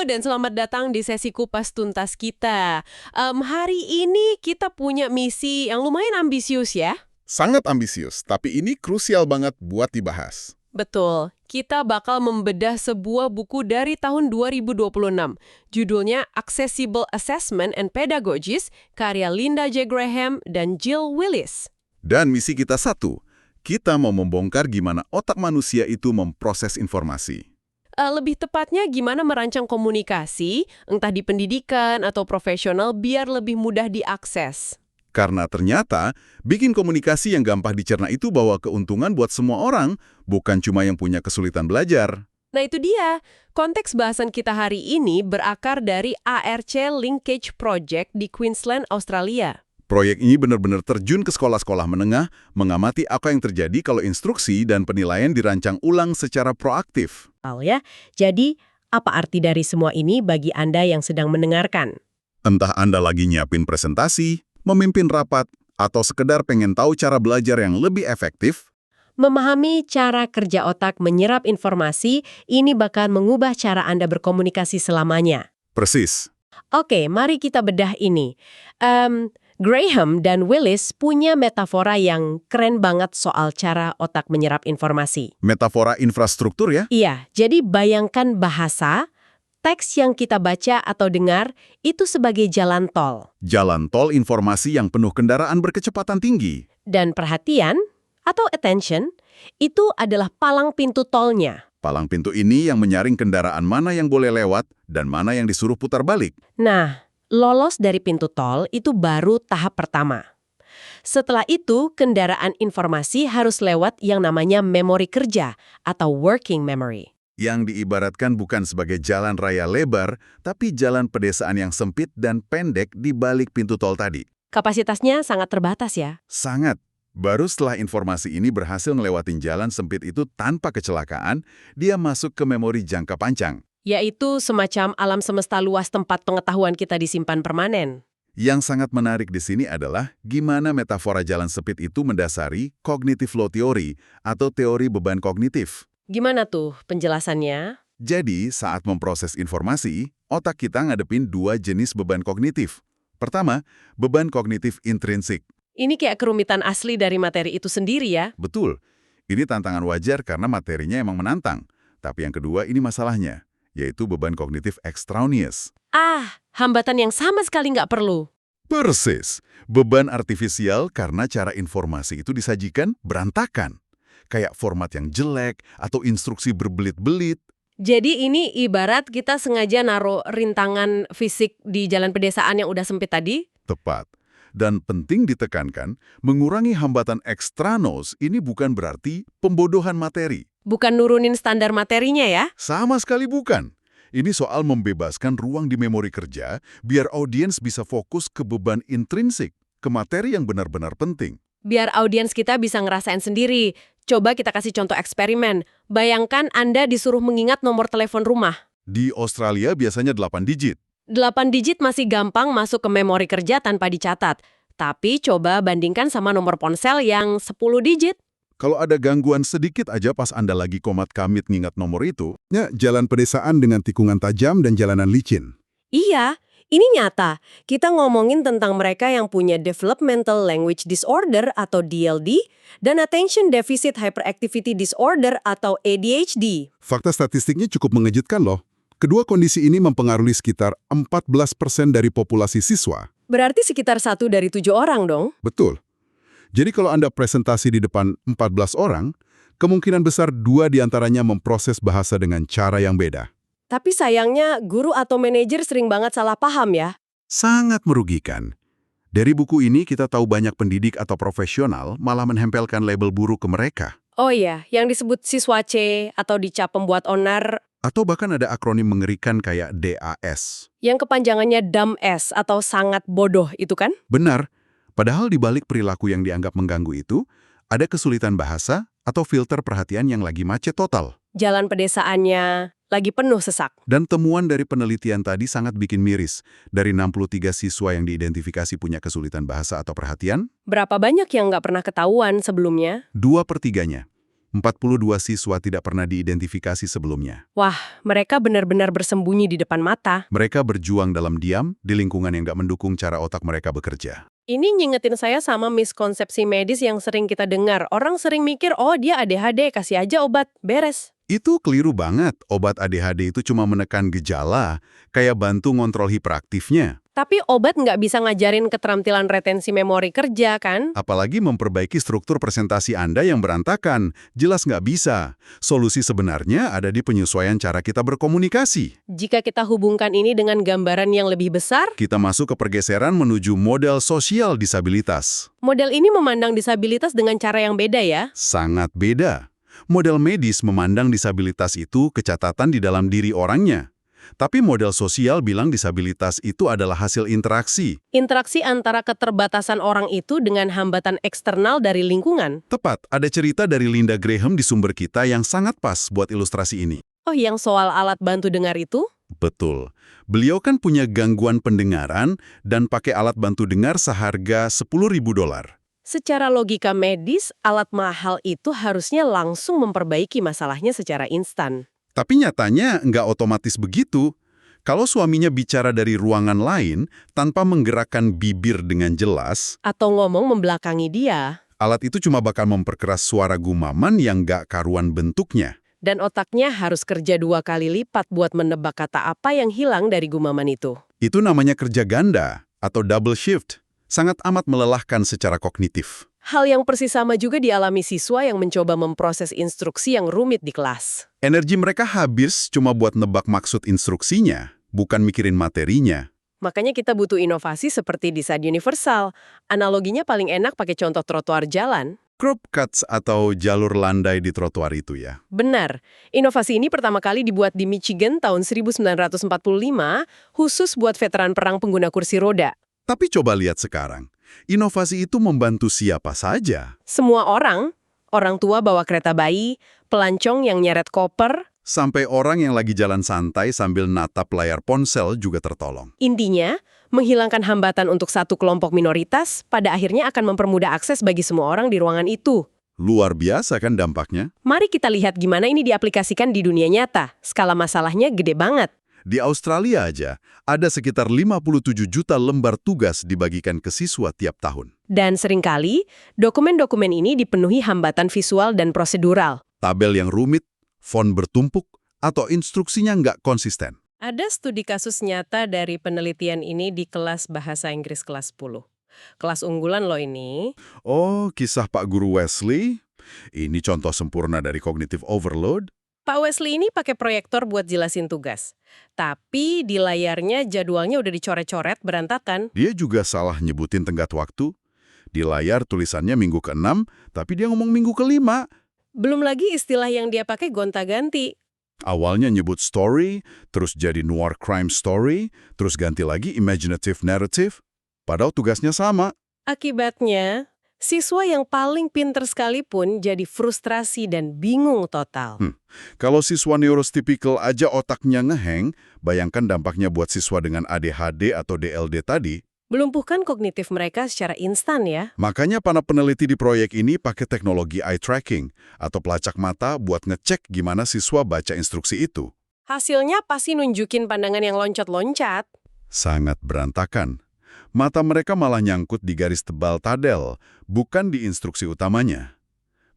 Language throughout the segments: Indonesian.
Halo dan selamat datang di sesi kupas tuntas kita. Hari ini kita punya misi yang lumayan ambisius ya. Sangat ambisius, tapi ini krusial banget buat dibahas. Betul, kita bakal membedah sebuah buku dari tahun 2026. Judulnya Accessible Assessment and Pedagogies, karya Linda J. Graham dan Jill Willis. Dan misi kita satu, kita mau membongkar gimana otak manusia itu memproses informasi. Lebih tepatnya gimana merancang komunikasi, entah di pendidikan atau profesional, biar lebih mudah diakses. Karena ternyata, bikin komunikasi yang gampang dicerna itu bawa keuntungan buat semua orang, bukan cuma yang punya kesulitan belajar. Nah itu dia, konteks bahasan kita hari ini berakar dari ARC Linkage Project di Queensland, Australia. Proyek ini benar-benar terjun ke sekolah-sekolah menengah, mengamati apa yang terjadi kalau instruksi dan penilaian dirancang ulang secara proaktif. Ya, jadi apa arti dari semua ini bagi Anda yang sedang mendengarkan? Entah Anda lagi nyiapin presentasi, memimpin rapat, atau sekedar pengen tahu cara belajar yang lebih efektif, Memahami cara kerja otak menyerap informasi, ini bakal mengubah cara Anda berkomunikasi selamanya. persis. Oke, mari kita bedah ini. Graham dan Willis punya metafora yang keren banget soal cara otak menyerap informasi. Metafora infrastruktur ya? Iya, jadi bayangkan bahasa, teks yang kita baca atau dengar itu sebagai jalan tol. Jalan tol informasi yang penuh kendaraan berkecepatan tinggi. Dan perhatian atau attention itu adalah palang pintu tolnya. Palang pintu ini yang menyaring kendaraan mana yang boleh lewat dan mana yang disuruh putar balik. Nah, lolos dari pintu tol itu baru tahap pertama. Setelah itu, kendaraan informasi harus lewat yang namanya memori kerja atau working memory. Yang diibaratkan bukan sebagai jalan raya lebar, tapi jalan pedesaan yang sempit dan pendek di balik pintu tol tadi. Kapasitasnya sangat terbatas ya. Sangat. Baru setelah informasi ini berhasil ngelewatin jalan sempit itu tanpa kecelakaan, dia masuk ke memori jangka panjang. Yaitu semacam alam semesta luas tempat pengetahuan kita disimpan permanen. Yang sangat menarik di sini adalah gimana metafora jalan sempit itu mendasari cognitive load theory atau teori beban kognitif. Gimana tuh penjelasannya? Jadi, saat memproses informasi, otak kita ngadepin dua jenis beban kognitif. Pertama, beban kognitif intrinsik. Ini kayak kerumitan asli dari materi itu sendiri ya. Betul, ini tantangan wajar karena materinya emang menantang. Tapi yang kedua ini masalahnya, yaitu beban kognitif extraneous. Hambatan yang sama sekali nggak perlu. Persis, beban artifisial karena cara informasi itu disajikan berantakan. Kayak format yang jelek atau instruksi berbelit-belit. Jadi ini ibarat kita sengaja naruh rintangan fisik di jalan pedesaan yang udah sempit tadi. Tepat. Dan penting ditekankan, mengurangi hambatan ekstranos ini bukan berarti pembodohan materi. Bukan nurunin standar materinya ya. Sama sekali bukan. Ini soal membebaskan ruang di memori kerja biar audiens bisa fokus ke beban intrinsik, ke materi yang benar-benar penting. Biar audiens kita bisa ngerasain sendiri. Coba kita kasih contoh eksperimen. Bayangkan Anda disuruh mengingat nomor telepon rumah. Di Australia biasanya 8 digit. 8 digit masih gampang masuk ke memori kerja tanpa dicatat. Tapi coba bandingkan sama nomor ponsel yang 10 digit. Kalau ada gangguan sedikit aja pas Anda lagi komat kamit ngingat nomor itu, jalan pedesaan dengan tikungan tajam dan jalanan licin. Iya, ini nyata. Kita ngomongin tentang mereka yang punya Developmental Language Disorder atau DLD dan Attention Deficit Hyperactivity Disorder atau ADHD. Fakta statistiknya cukup mengejutkan loh. Kedua kondisi ini mempengaruhi sekitar 14% dari populasi siswa. Berarti sekitar 1 dari 7 orang dong? Betul. Jadi kalau Anda presentasi di depan 14 orang, kemungkinan besar 2 diantaranya memproses bahasa dengan cara yang beda. Tapi sayangnya guru atau manajer sering banget salah paham ya. Sangat merugikan. Dari buku ini kita tahu banyak pendidik atau profesional malah menempelkan label buruk ke mereka. Oh iya, yang disebut siswa C atau dicap pembuat onar. Atau bahkan ada akronim mengerikan kayak DAS. Yang kepanjangannya dumb S atau sangat bodoh itu kan? Benar. Padahal di balik perilaku yang dianggap mengganggu itu, ada kesulitan bahasa atau filter perhatian yang lagi macet total. Jalan pedesaannya lagi penuh sesak. Dan temuan dari penelitian tadi sangat bikin miris. Dari 63 siswa yang diidentifikasi punya kesulitan bahasa atau perhatian, Berapa banyak yang nggak pernah ketahuan sebelumnya? 2/3-nya. 42 siswa tidak pernah diidentifikasi sebelumnya. Wah, mereka benar-benar bersembunyi di depan mata. Mereka berjuang dalam diam di lingkungan yang nggak mendukung cara otak mereka bekerja. Ini ngingetin saya sama miskonsepsi medis yang sering kita dengar. Orang sering mikir, oh dia ADHD, kasih aja obat, beres. Itu keliru banget. Obat ADHD itu cuma menekan gejala, kayak bantu ngontrol hiperaktifnya. Tapi obat nggak bisa ngajarin keterampilan retensi memori kerja, kan? Apalagi memperbaiki struktur presentasi Anda yang berantakan. Jelas nggak bisa. Solusi sebenarnya ada di penyesuaian cara kita berkomunikasi. Jika kita hubungkan ini dengan gambaran yang lebih besar, Kita masuk ke pergeseran menuju model sosial disabilitas. model ini memandang disabilitas dengan cara yang beda ya. Sangat beda. Model medis memandang disabilitas itu kecatatan di dalam diri orangnya. Tapi model sosial bilang disabilitas itu adalah hasil interaksi. Interaksi antara keterbatasan orang itu dengan hambatan eksternal dari lingkungan. Tepat, ada cerita dari Linda Graham di sumber kita yang sangat pas buat ilustrasi ini. Oh, yang soal alat bantu dengar itu? Betul. Beliau kan punya gangguan pendengaran dan pakai alat bantu dengar seharga $10.000. Secara logika medis, alat mahal itu harusnya langsung memperbaiki masalahnya secara instan. Tapi nyatanya nggak otomatis begitu. Kalau suaminya bicara dari ruangan lain tanpa menggerakkan bibir dengan jelas, Atau ngomong membelakangi dia, alat itu cuma bakal memperkeras suara gumaman yang nggak karuan bentuknya. dan otaknya harus kerja 2 kali lipat buat menebak kata apa yang hilang dari gumaman itu. Itu namanya kerja ganda atau double shift. Sangat amat melelahkan secara kognitif. Hal yang persis sama juga dialami siswa yang mencoba memproses instruksi yang rumit di kelas. Energi mereka habis cuma buat nebak maksud instruksinya, bukan mikirin materinya. Makanya kita butuh inovasi seperti desain universal. Analoginya paling enak pakai contoh trotoar jalan. Curb cuts atau jalur landai di trotoar itu ya. Benar, inovasi ini pertama kali dibuat di Michigan tahun 1945 khusus buat veteran perang pengguna kursi roda. Tapi coba lihat sekarang, inovasi itu membantu siapa saja. Semua orang tua bawa kereta bayi, pelancong yang nyeret koper. Sampai orang yang lagi jalan santai sambil natap layar ponsel juga tertolong. Intinya, menghilangkan hambatan untuk satu kelompok minoritas pada akhirnya akan mempermudah akses bagi semua orang di ruangan itu. Luar biasa kan dampaknya? Mari kita lihat gimana ini diaplikasikan di dunia nyata. Skala masalahnya gede banget. Di Australia aja, ada sekitar 57 juta lembar tugas dibagikan ke siswa tiap tahun. Dan seringkali, dokumen-dokumen ini dipenuhi hambatan visual dan prosedural. Tabel yang rumit, font bertumpuk, atau instruksinya nggak konsisten. Ada studi kasus nyata dari penelitian ini di kelas bahasa Inggris kelas 10. Kelas unggulan loh ini. Oh, kisah Pak Guru Wesley? Ini contoh sempurna dari cognitive overload? Pak Wesley ini pakai proyektor buat jelasin tugas. Tapi di layarnya jadwalnya udah dicoret-coret berantakan. Dia juga salah nyebutin tenggat waktu. Di layar tulisannya minggu ke-6, tapi dia ngomong minggu ke-5. Belum lagi istilah yang dia pakai gonta-ganti. Awalnya nyebut story, terus jadi noir crime story, terus ganti lagi imaginative narrative. Padahal tugasnya sama. Akibatnya, siswa yang paling pinter sekalipun jadi frustrasi dan bingung total. Kalau siswa neurotypical aja otaknya ngeheng, bayangkan dampaknya buat siswa dengan ADHD atau DLD tadi. Melumpuhkan kognitif mereka secara instan ya. Makanya para peneliti di proyek ini pakai teknologi eye tracking atau pelacak mata buat ngecek gimana siswa baca instruksi itu. Hasilnya pasti nunjukin pandangan yang loncat-loncat. Sangat berantakan. Mata mereka malah nyangkut di garis tebal tadel, bukan di instruksi utamanya.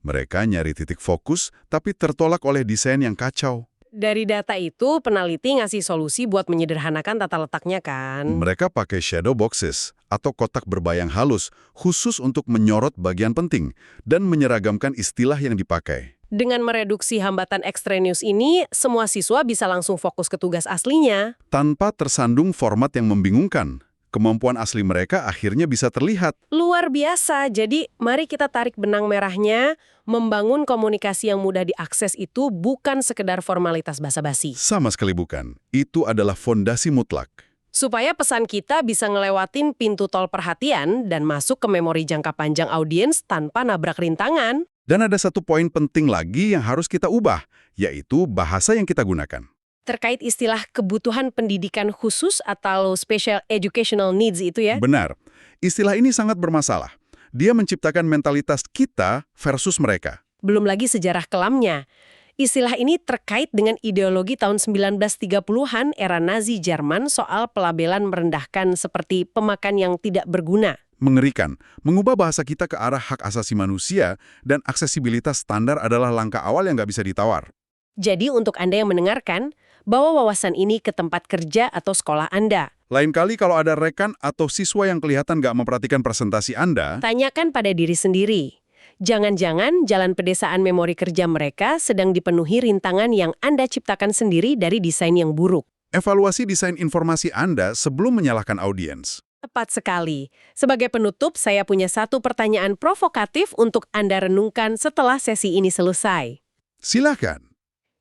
Mereka nyari titik fokus, tapi tertolak oleh desain yang kacau. Dari data itu, peneliti ngasih solusi buat menyederhanakan tata letaknya kan. Mereka pakai shadow boxes atau kotak berbayang halus khusus untuk menyorot bagian penting dan menyeragamkan istilah yang dipakai. Dengan mereduksi hambatan ekstrenius ini, semua siswa bisa langsung fokus ke tugas aslinya. Tanpa tersandung format yang membingungkan, kemampuan asli mereka akhirnya bisa terlihat. Luar biasa, jadi mari kita tarik benang merahnya. Membangun komunikasi yang mudah diakses itu bukan sekedar formalitas basa-basi. Sama sekali bukan. Itu adalah fondasi mutlak. Supaya pesan kita bisa ngelewatin pintu tol perhatian dan masuk ke memori jangka panjang audiens tanpa nabrak rintangan. Dan ada satu poin penting lagi yang harus kita ubah, yaitu bahasa yang kita gunakan. Terkait istilah kebutuhan pendidikan khusus atau special educational needs itu ya. Benar. Istilah ini sangat bermasalah. Dia menciptakan mentalitas kita versus mereka. Belum lagi sejarah kelamnya. Istilah ini terkait dengan ideologi tahun 1930-an era Nazi Jerman soal pelabelan merendahkan seperti pemakan yang tidak berguna. Mengerikan, mengubah bahasa kita ke arah hak asasi manusia dan aksesibilitas standar adalah langkah awal yang nggak bisa ditawar. Jadi untuk Anda yang mendengarkan, bawa wawasan ini ke tempat kerja atau sekolah Anda. Lain kali kalau ada rekan atau siswa yang kelihatan nggak memperhatikan presentasi Anda, Tanyakan pada diri sendiri. Jangan-jangan jalan pedesaan memori kerja mereka sedang dipenuhi rintangan yang Anda ciptakan sendiri dari desain yang buruk. evaluasi desain informasi Anda sebelum menyalahkan audiens. Tepat sekali. Sebagai penutup, saya punya satu pertanyaan provokatif untuk Anda renungkan setelah sesi ini selesai. Silakan.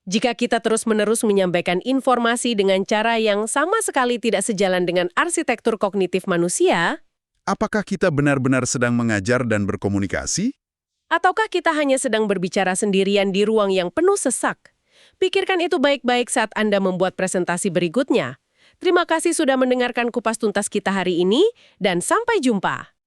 Jika kita terus-menerus menyampaikan informasi dengan cara yang sama sekali tidak sejalan dengan arsitektur kognitif manusia, Apakah kita benar-benar sedang mengajar dan berkomunikasi? ataukah kita hanya sedang berbicara sendirian di ruang yang penuh sesak? Pikirkan itu baik-baik saat Anda membuat presentasi berikutnya. Terima kasih sudah mendengarkan kupas tuntas kita hari ini, dan sampai jumpa.